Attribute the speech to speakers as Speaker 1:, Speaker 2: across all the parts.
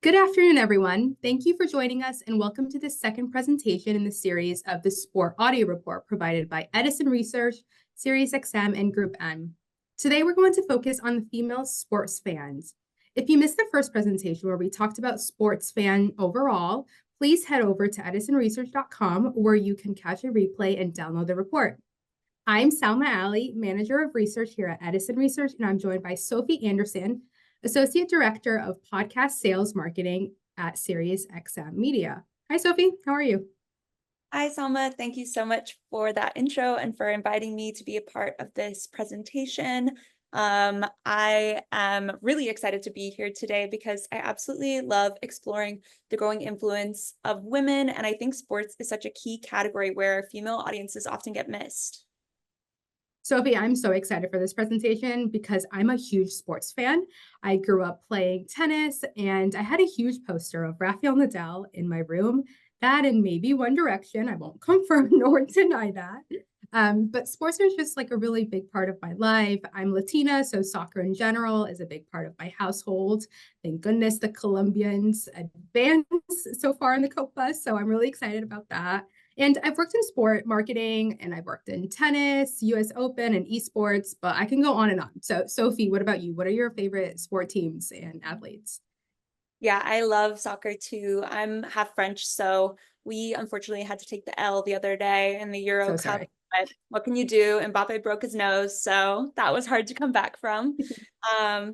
Speaker 1: Good afternoon, everyone. Thank you for joining us and welcome to the second presentation in the series of the Sport Audio Report provided by Edison Research, SiriusXM, and Group M. Today, we're going to focus on the female sports fans. If you missed the first presentation where we talked about sports fan overall, please head over to edisonresearch.com where you can catch a replay and download the report. I'm Salma Aly, Manager of Research here at Edison Research, and I'm joined by Sophie Anderson, Associate Director of Podcast Sales Marketing at SiriusXM Media. Hi, Sophie. How are you?
Speaker 2: Hi, Salma. Thank you so much for that intro and for inviting me to be a part of this presentation. I am really excited to be here today because I absolutely love exploring the growing influence of women, and I think sports is such a key category where female audiences often get missed.
Speaker 1: Sophie, I'm so excited for this presentation because I'm a huge sports fan. I grew up playing tennis and I had a huge poster of Rafael Nadal in my room. That and maybe One Direction. I won't confirm nor deny that. But sports are just like a really big part of my life. I'm Latina, so soccer in general is a big part of my household. Thank goodness the Colombians advanced so far in the Copa, so I'm really excited about that. And I've worked in sport marketing and I've worked in tennis, US Open, and esports, but I can go on and on. So, Sophie, what about you? What are your favorite sport teams and athletes?
Speaker 2: Yeah, I love soccer too. I'm half French, so we unfortunately had to take the L the other day in the Euro
Speaker 1: So
Speaker 2: Cup.
Speaker 1: sorry.
Speaker 2: But what can you do? Mbappe broke his nose, so that was hard to come back from.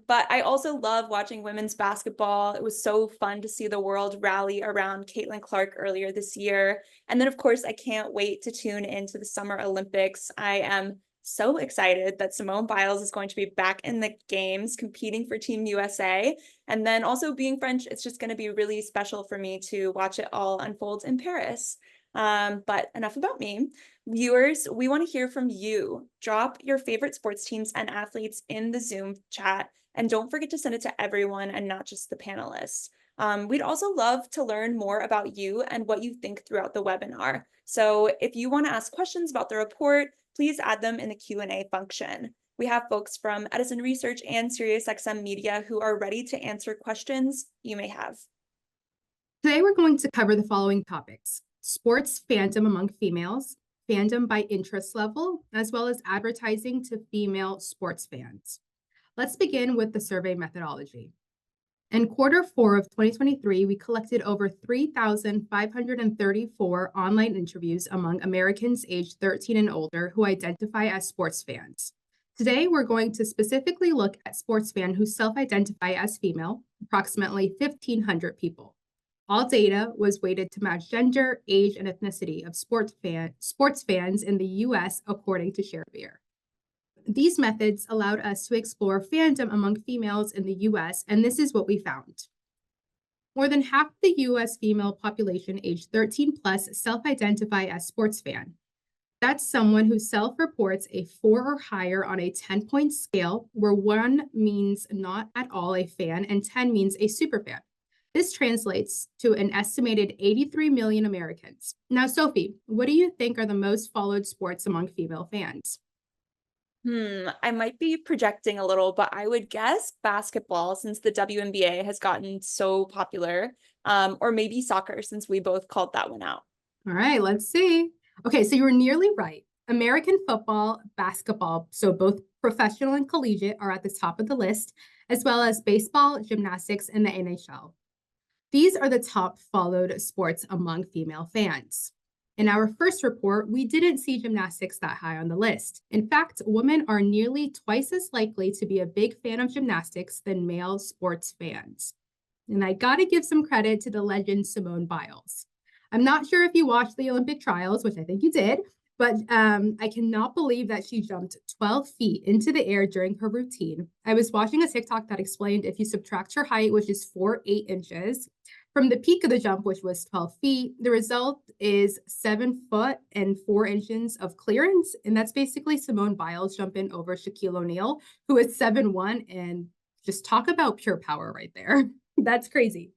Speaker 2: But I also love watching women's basketball. It was so fun to see the world rally around Caitlin Clark earlier this year. And then, of course, I can't wait to tune into the Summer Olympics. I am so excited that Simone Biles is going to be back in the games competing for Team USA. And then also being French, it's just going to be really special for me to watch it all unfold in Paris. But enough about me. Viewers, we want to hear from you. Drop your favorite sports teams and athletes in the Zoom chat, and don't forget to send it to everyone and not just the panelists. We'd also love to learn more about you and what you think throughout the webinar. So if you want to ask questions about the report, please add them in the Q&A function. We have folks from Edison Research and SiriusXM Media who are ready to answer questions you may have.
Speaker 1: Today, we're going to cover the following topics: sports fandom among females, fandom by interest level, as well as advertising to female sports fans. Let's begin with the survey methodology. In quarter four of 2023, we collected over 3,534 online interviews among Americans aged 13 and older who identify as sports fans. Today, we're going to specifically look at sports fans who self-identify as female, approximately 1,500 people. All data was weighted to match gender, age, and ethnicity of sports fans in the U.S. according to ShareBeer. These methods allowed us to explore fandom among females in the US, and this is what we found. More than half the US female population aged 13 plus self-identify as sports fan. That's someone who self-reports a 4 or higher on a 10-point scale, where 1 means not at all a fan and 10 means a super fan. This translates to an estimated 83 million Americans. Now, Sophie, what do you think are the most followed sports among female fans?
Speaker 2: I might be projecting a little, but I would guess basketball since the WNBA has gotten so popular, or maybe soccer since we both called that one out.
Speaker 1: All right, let's see. Okay, so you were nearly right. American football, basketball, so both professional and collegiate, are at the top of the list, as well as baseball, gymnastics, and the NHL. These are the top followed sports among female fans. In our first report, we didn't see gymnastics that high on the list. In fact, women are nearly twice as likely to be a big fan of gymnastics than male sports fans. And I gotta give some credit to the legend Simone Biles. I'm not sure if you watched the Olympic trials, which I think you did, but I cannot believe that she jumped 12 feet into the air during her routine. I was watching a TikTok that explained if you subtract her height, which is 8 inches, from the peak of the jump, which was 12 feet, the result is 7 foot and 4 inches of clearance. And that's basically Simone Biles jumping over Shaquille O'Neal, who is 7'1", and just talk about pure power right there. That's crazy.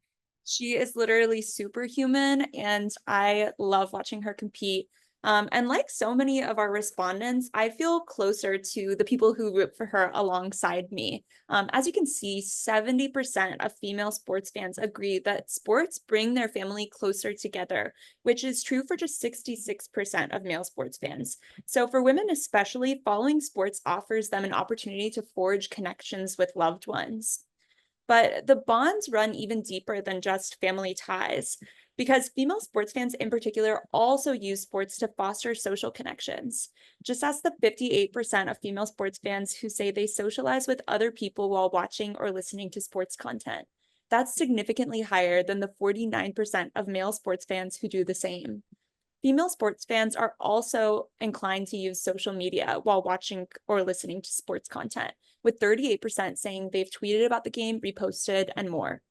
Speaker 2: She is literally superhuman, and I love watching her compete. And like so many of our respondents, I feel closer to the people who root for her alongside me. As you can see, 70% of female sports fans agree that sports bring their family closer together, which is true for just 66% of male sports fans. So for women especially, following sports offers them an opportunity to forge connections with loved ones. But the bonds run even deeper than just family ties, because female sports fans in particular also use sports to foster social connections. Just as the 58% of female sports fans who say they socialize with other people while watching or listening to sports content. That's significantly higher than the 49% of male sports fans who do the same. Female sports fans are also inclined to use social media while watching or listening to sports content, with 38% saying they've tweeted about the game, reposted, and more.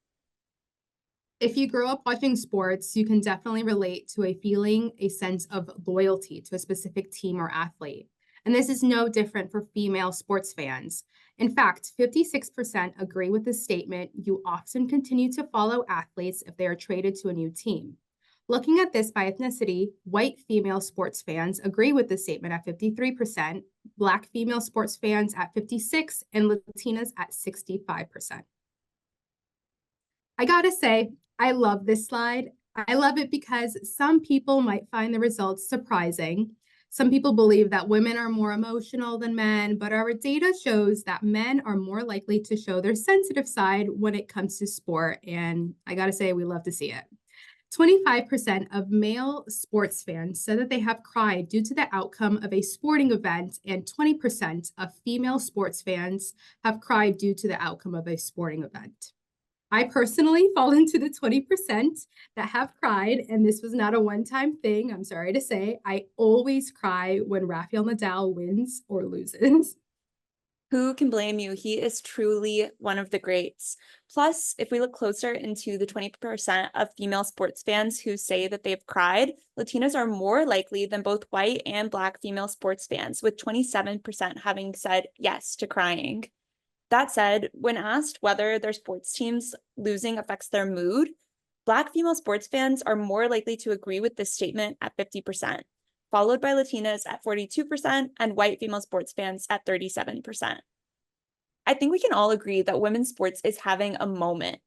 Speaker 1: If you grow up watching sports, you can definitely relate to a sense of loyalty to a specific team or athlete. And this is no different for female sports fans. In fact, 56% agree with the statement, you often continue to follow athletes if they are traded to a new team. Looking at this by ethnicity, white female sports fans agree with the statement at 53%, Black female sports fans at 56%, and Latinas at 65%. I gotta say, I love this slide. I love it because some people might find the results surprising. Some people believe that women are more emotional than men, but our data shows that men are more likely to show their sensitive side when it comes to sport. And I gotta say, we love to see it. 25% of male sports fans said that they have cried due to the outcome of a sporting event, and 20% of female sports fans have cried due to the outcome of a sporting event. I personally fall into the 20% that have cried, and this was not a one-time thing. I'm sorry to say. I always cry when Rafael Nadal wins or loses.
Speaker 2: Who can blame you? He is truly one of the greats. Plus, if we look closer into the 20% of female sports fans who say that they've cried, Latinas are more likely than both white and Black female sports fans, with 27% having said yes to crying. That said, when asked whether their sports teams losing affects their mood, Black female sports fans are more likely to agree with this statement at 50%, followed by Latinas at 42% and white female sports fans at 37%. I think we can all agree that women's sports is having a moment.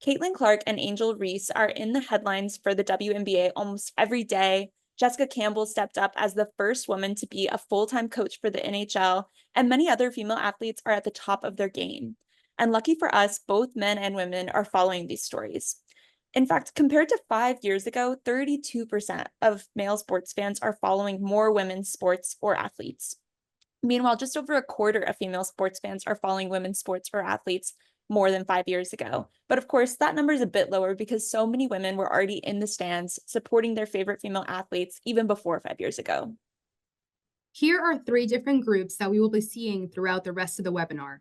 Speaker 2: Caitlin Clark and Angel Reese are in the headlines for the WNBA almost every day. Jessica Campbell stepped up as the first woman to be a full-time coach for the NHL, and many other female athletes are at the top of their game. And lucky for us, both men and women are following these stories. In fact, compared to 5 years ago, 32% of male sports fans are following more women's sports or athletes. Meanwhile, just over a quarter of female sports fans are following women's sports or athletes more than 5 years ago. But of course, that number is a bit lower because so many women were already in the stands supporting their favorite female athletes even before 5 years ago.
Speaker 1: Here are 3 different groups that we will be seeing throughout the rest of the webinar.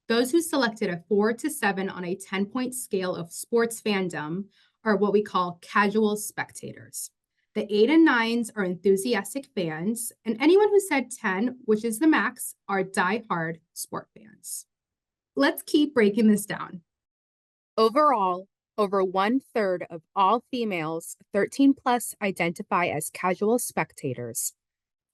Speaker 1: Those who selected a 4 to 7 on a 10-point scale of sports fandom are what we call casual spectators. The 8 and 9s are enthusiastic fans, and anyone who said 10, which is the max, are die-hard sport fans. Let's keep breaking this down. Overall, over 1/3 of all females 13 plus identify as casual spectators.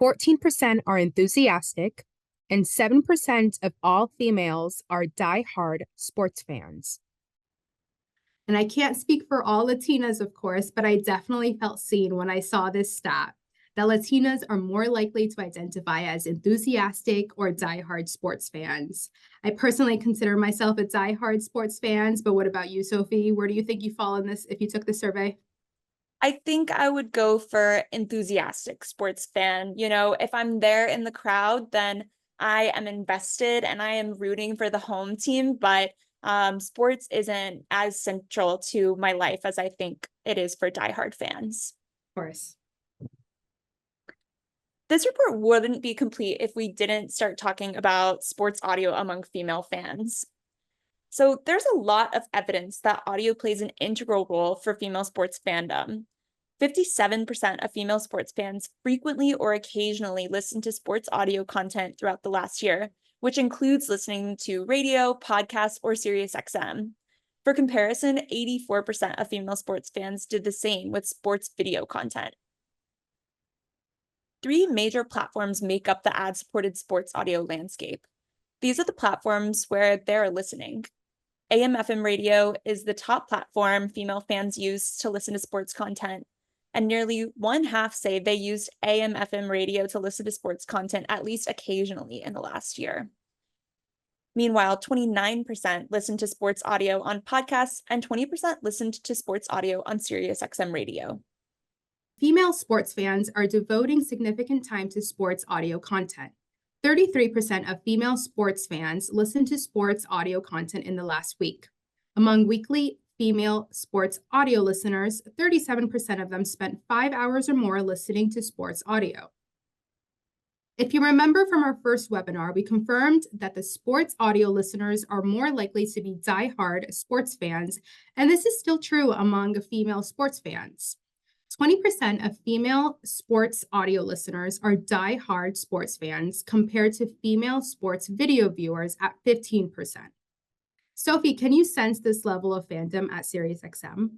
Speaker 1: 14% are enthusiastic, and 7% of all females are die-hard sports fans. And I can't speak for all Latinas, of course, but I definitely felt seen when I saw this stat, that Latinas are more likely to identify as enthusiastic or diehard sports fans. I personally consider myself a diehard sports fan, but what about you, Sophie? Where do you think you fall in this if you took the survey?
Speaker 2: I think I would go for enthusiastic sports fan. You know, if I'm there in the crowd, then I am invested and I am rooting for the home team, but sports isn't as central to my life as I think it is for diehard fans.
Speaker 1: Of course.
Speaker 2: This report wouldn't be complete if we didn't start talking about sports audio among female fans. So there's a lot of evidence that audio plays an integral role for female sports fandom. 57% of female sports fans frequently or occasionally listen to sports audio content throughout the last year, which includes listening to radio, podcasts, or SiriusXM. For comparison, 84% of female sports fans did the same with sports video content. three major platforms make up the ad-supported sports audio landscape. These are the platforms where they're listening. AM/FM radio is the top platform female fans use to listen to sports content, and nearly one half say they used AM/FM radio to listen to sports content at least occasionally in the last year. Meanwhile, 29% listened to sports audio on podcasts and 20% listened to sports audio on SiriusXM Radio.
Speaker 1: Female sports fans are devoting significant time to sports audio content. 33% of female sports fans listened to sports audio content in the last week. Among weekly female sports audio listeners, 37% of them spent 5 hours or more listening to sports audio. If you remember from our first webinar, we confirmed that the sports audio listeners are more likely to be diehard sports fans, and this is still true among female sports fans. 20% of female sports audio listeners are diehard sports fans compared to female sports video viewers at 15%. Sophie, can you sense this level of fandom at SiriusXM?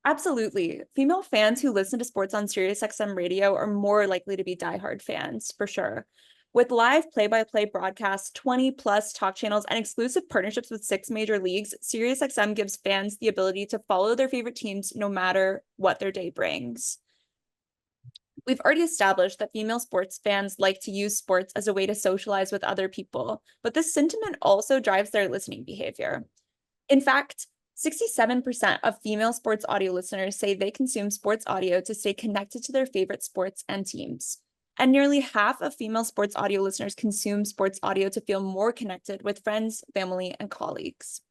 Speaker 2: Absolutely. Female fans who listen to sports on SiriusXM Radio are more likely to be diehard fans, for sure. With live play-by-play broadcasts, 20+ talk channels, and exclusive partnerships with 6 major leagues, SiriusXM gives fans the ability to follow their favorite teams no matter what their day brings. We've already established that female sports fans like to use sports as a way to socialize with other people, but this sentiment also drives their listening behavior. In fact, 67% of female sports audio listeners say they consume sports audio to stay connected to their favorite sports and teams. And nearly half of female sports audio listeners consume sports audio to feel more connected with friends, family, and colleagues.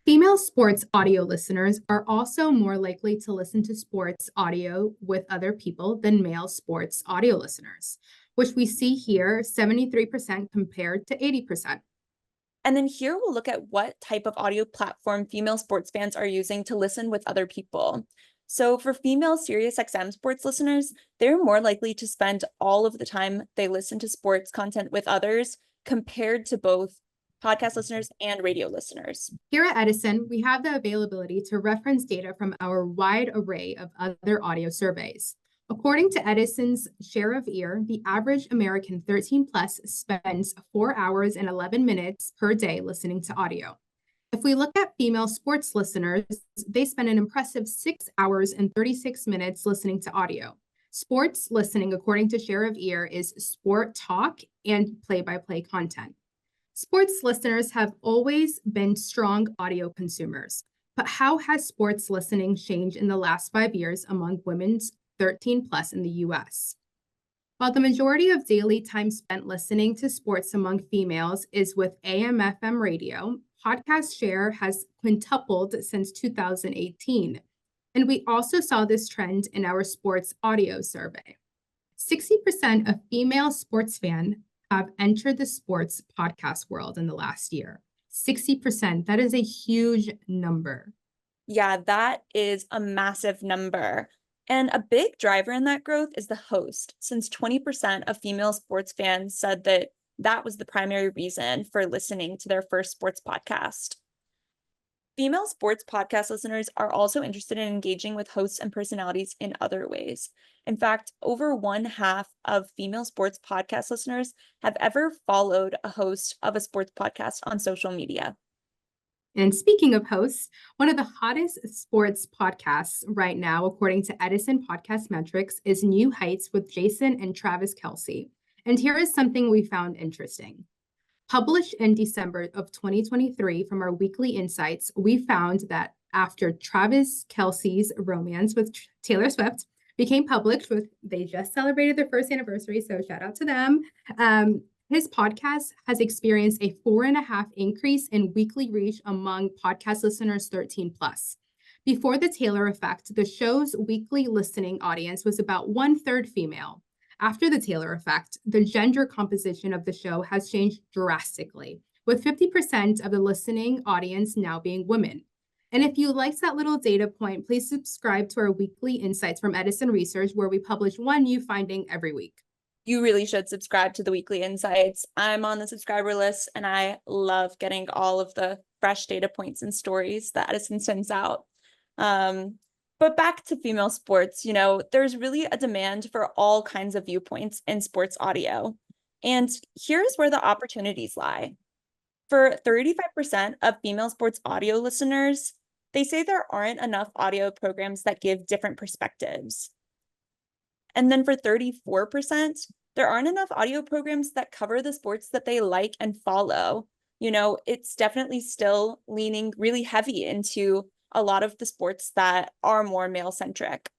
Speaker 1: Female sports audio listeners are also more likely to listen to sports audio with other people than male sports audio listeners, which we see here 73% compared to 80%.
Speaker 2: And then here we'll look at what type of audio platform female sports fans are using to listen with other people. So for female SiriusXM sports listeners, they're more likely to spend all of the time they listen to sports content with others compared to both podcast listeners and radio listeners.
Speaker 1: Here at Edison, we have the availability to reference data from our wide array of other audio surveys. According to Edison's share of ear, the average American 13 plus spends 4 hours and 11 minutes per day listening to audio. If we look at female sports listeners, they spend an impressive 6 hours and 36 minutes listening to audio. Sports listening, according to share of ear, is sport talk and play-by-play content. Sports listeners have always been strong audio consumers, but how has sports listening changed in the last 5 years among women's 13 plus in the US? While the majority of daily time spent listening to sports among females is with AM/FM radio, podcast share has quintupled since 2018. And we also saw this trend in our sports audio survey. 60% of female sports fans have entered the sports podcast world in the last year. 60%, that is a huge number.
Speaker 2: Yeah, that is a massive number. And a big driver in that growth is the host, since 20% of female sports fans said that that was the primary reason for listening to their first sports podcast. Female sports podcast listeners are also interested in engaging with hosts and personalities in other ways. In fact, over one half of female sports podcast listeners have ever followed a host of a sports podcast on social media.
Speaker 1: And speaking of hosts, one of the hottest sports podcasts right now, according to Edison Podcast Metrics, is New Heights with Jason and Travis Kelce. And here is something we found interesting. Published in December of 2023 from our weekly insights, we found that after Travis Kelce's romance with Taylor Swift became public, they just celebrated their first anniversary, so shout out to them. His podcast has experienced a 4.5 increase in weekly reach among podcast listeners 13 plus. Before the Taylor effect, the show's weekly listening audience was about 1/3 female. After the Taylor effect, the gender composition of the show has changed drastically, with 50% of the listening audience now being women. And if you liked that little data point, please subscribe to our weekly insights from Edison Research, where we publish one new finding every week.
Speaker 2: You really should subscribe to the weekly insights. I'm on the subscriber list and I love getting all of the fresh data points and stories that Edison sends out. But back to female sports, there's really a demand for all kinds of viewpoints in sports audio. And here's where the opportunities lie. For 35% of female sports audio listeners, they say there aren't enough audio programs that give different perspectives. And then for 34%, there aren't enough audio programs that cover the sports that they like and follow. It's definitely still leaning really heavy into a lot of the sports that are more male-centric.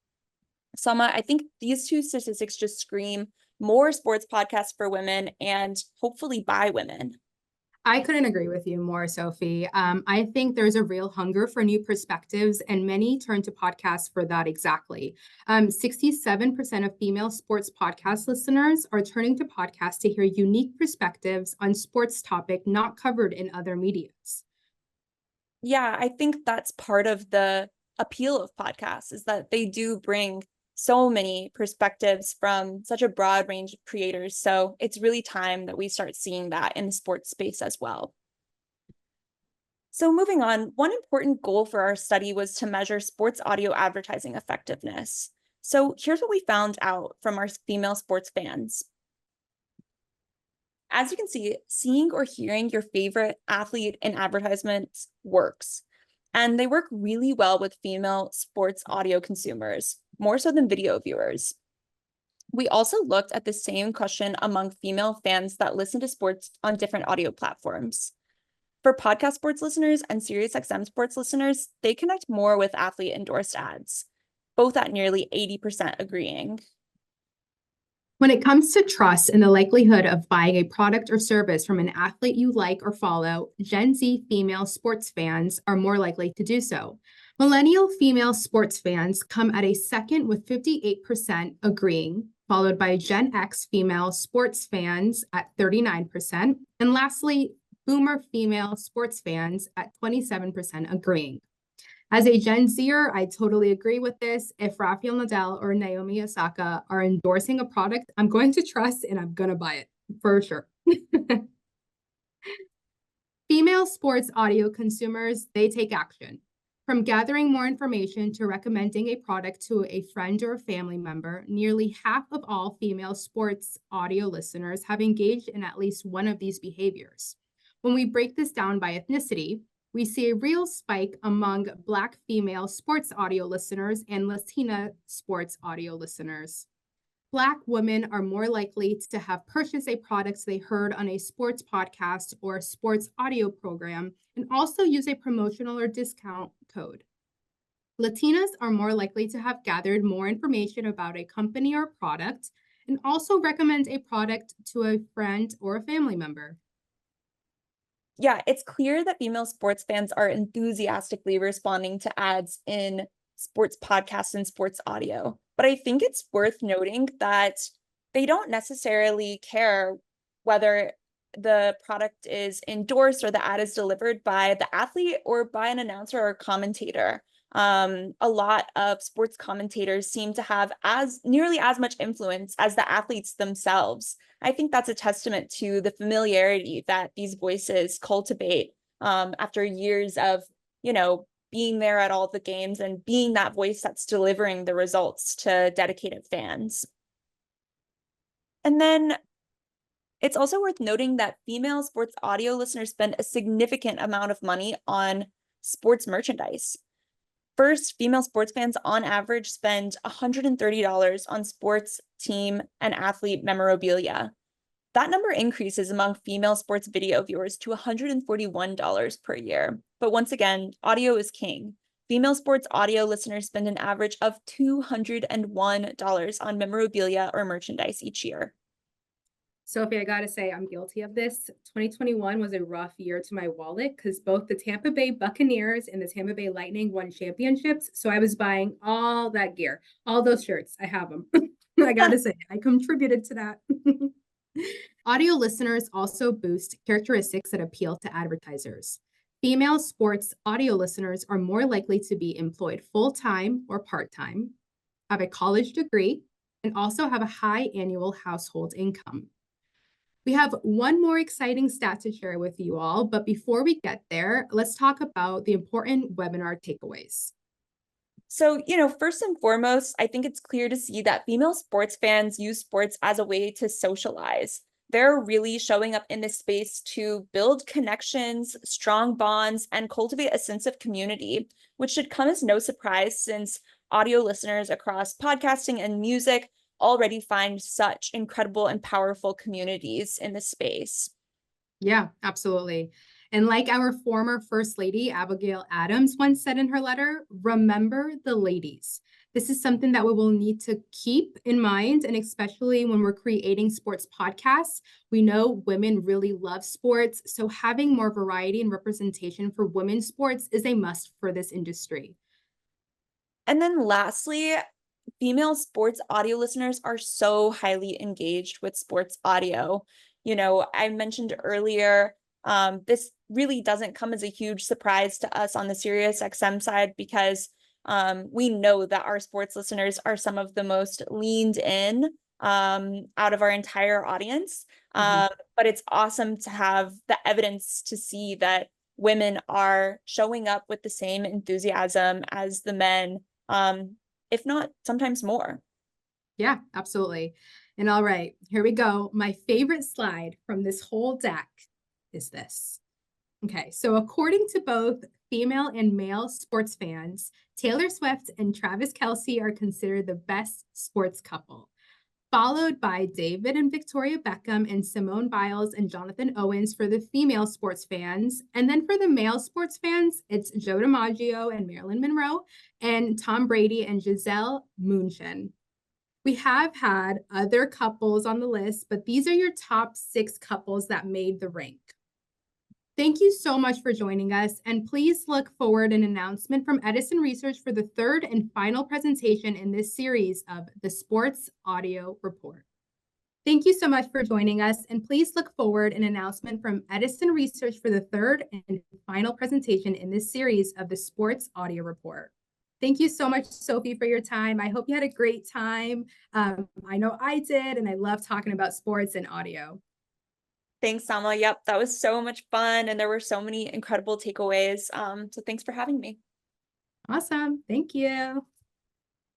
Speaker 2: Selma, I think these two statistics just scream more sports podcasts for women and hopefully by women.
Speaker 1: I couldn't agree with you more, Sophie. I think there's a real hunger for new perspectives, and many turn to podcasts for that exactly. 67% of female sports podcast listeners are turning to podcasts to hear unique perspectives on sports topic not covered in other medias.
Speaker 2: Yeah, I think that's part of the appeal of podcasts is that they do bring so many perspectives from such a broad range of creators. So it's really time that we start seeing that in the sports space as well. So moving on, one important goal for our study was to measure sports audio advertising effectiveness. So here's what we found out from our female sports fans. As you can see, seeing or hearing your favorite athlete in advertisements works. And they work really well with female sports audio consumers, more so than video viewers. We also looked at the same question among female fans that listen to sports on different audio platforms. For podcast sports listeners and SiriusXM sports listeners, they connect more with athlete-endorsed ads, both at nearly 80% agreeing.
Speaker 1: When it comes to trust and the likelihood of buying a product or service from an athlete you like or follow, Gen Z female sports fans are more likely to do so. Millennial female sports fans come at a second with 58% agreeing, followed by Gen X female sports fans at 39%, and lastly, Boomer female sports fans at 27% agreeing. As a Gen Zer, I totally agree with this. If Rafael Nadal or Naomi Osaka are endorsing a product, I'm going to trust and I'm going to buy it for sure. Female sports audio consumers, they take action. From gathering more information to recommending a product to a friend or a family member, nearly half of all female sports audio listeners have engaged in at least one of these behaviors. When we break this down by ethnicity, we see a real spike among Black female sports audio listeners and Latina sports audio listeners. Black women are more likely to have purchased a product they heard on a sports podcast or a sports audio program and also use a promotional or discount code. Latinas are more likely to have gathered more information about a company or product and also recommend a product to a friend or a family member.
Speaker 2: Yeah, it's clear that female sports fans are enthusiastically responding to ads in sports podcasts and sports audio. But I think it's worth noting that they don't necessarily care whether the product is endorsed or the ad is delivered by the athlete or by an announcer or commentator. A lot of sports commentators seem to have nearly as much influence as the athletes themselves. I think that's a testament to the familiarity that these voices cultivate after years of, being there at all the games and being that voice that's delivering the results to dedicated fans. And then it's also worth noting that female sports audio listeners spend a significant amount of money on sports merchandise. First, female sports fans on average spend $130 on sports, team, and athlete memorabilia. That number increases among female sports video viewers to $141 per year. But once again, audio is king. Female sports audio listeners spend an average of $201 on memorabilia or merchandise each year.
Speaker 1: Sophie, I gotta say, I'm guilty of this. 2021 was a rough year to my wallet because both the Tampa Bay Buccaneers and the Tampa Bay Lightning won championships. So I was buying all that gear, all those shirts. I have them. I gotta say, I contributed to that. Audio listeners also boost characteristics that appeal to advertisers. Female sports audio listeners are more likely to be employed full-time or part-time, have a college degree, and also have a high annual household income. We have one more exciting stat to share with you all, but before we get there, let's talk about the important webinar takeaways.
Speaker 2: So, first and foremost, I think it's clear to see that female sports fans use sports as a way to socialize. They're really showing up in this space to build connections, strong bonds, and cultivate a sense of community, which should come as no surprise since audio listeners across podcasting and music already find such incredible and powerful communities in the space.
Speaker 1: Yeah, absolutely. And like our former First Lady, Abigail Adams, once said in her letter, remember the ladies. This is something that we will need to keep in mind. And especially when we're creating sports podcasts, we know women really love sports. So having more variety and representation for women's sports is a must for this industry.
Speaker 2: And then lastly, female sports audio listeners are so highly engaged with sports audio. I mentioned earlier, this really doesn't come as a huge surprise to us on the SiriusXM side because we know that our sports listeners are some of the most leaned in out of our entire audience.
Speaker 1: Mhm.
Speaker 2: But it's awesome to have the evidence to see that women are showing up with the same enthusiasm as the men, if not sometimes more.
Speaker 1: Yeah, absolutely. And all right, here we go. My favorite slide from this whole deck is this. Okay, so according to both female and male sports fans, Taylor Swift and Travis Kelce are considered the best sports couple, followed by David and Victoria Beckham and Simone Biles and Jonathan Owens for the female sports fans. And then for the male sports fans, it's Joe DiMaggio and Marilyn Monroe and Tom Brady and Giselle Bundchen. We have had other couples on the list, but these are your top 6 couples that made the rank. Thank you so much for joining us, and please look forward an announcement from Edison Research for the third and final presentation in this series of the Sports Audio Report. Thank you so much for joining us, and please look forward an announcement from Edison Research for the third and final presentation in this series of the Sports Audio Report. Thank you so much, Sophie, for your time. I hope you had a great time. I know I did, and I love talking about sports and audio.
Speaker 2: Thanks, Salma. Yep, that was so much fun, and there were so many incredible takeaways. So thanks for having me.
Speaker 1: Awesome. Thank you.